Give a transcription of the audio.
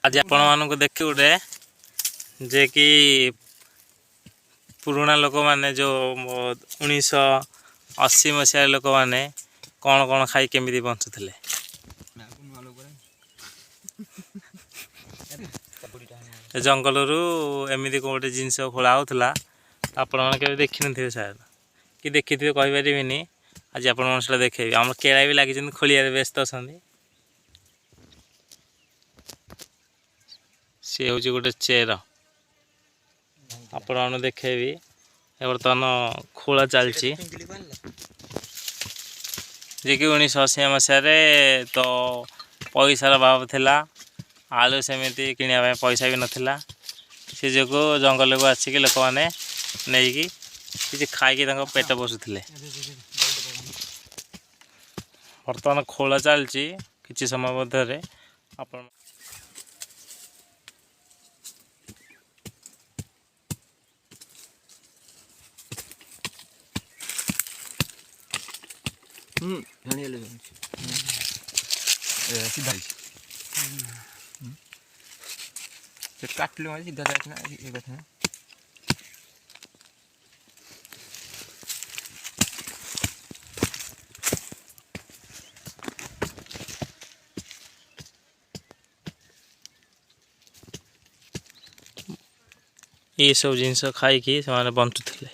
आज आपण मानक देखी गोटे जे कि पुराना लोक मैंने जो 1980 मसीह लोक मैंने कौन कौन खाई केमी बंचुले जंगल रू एमती गोटे जिनस खोला होता आपण मैंने देखी थे शायद कि देखी थे कहीपरि आज आप देखे आम केला भी लगी खोलिया व्यस्त अच्छा सी हूँ गोटे चेयर आपण देखेबी बर्तमान खोला चलती जे कि 1980 मसीह तो पैसार अभाव थिला आलू सेमती किणा पैसा भी नाला से जो जंगल को आसिक लोक मैंने नहीं कि खाई पेट पोषुले बर्तमान खोला चलती किसी समय मध्य आपण सीधा काट लो सीधा जाए ना ये कथा ये सब जिनस खाई से बंचुले।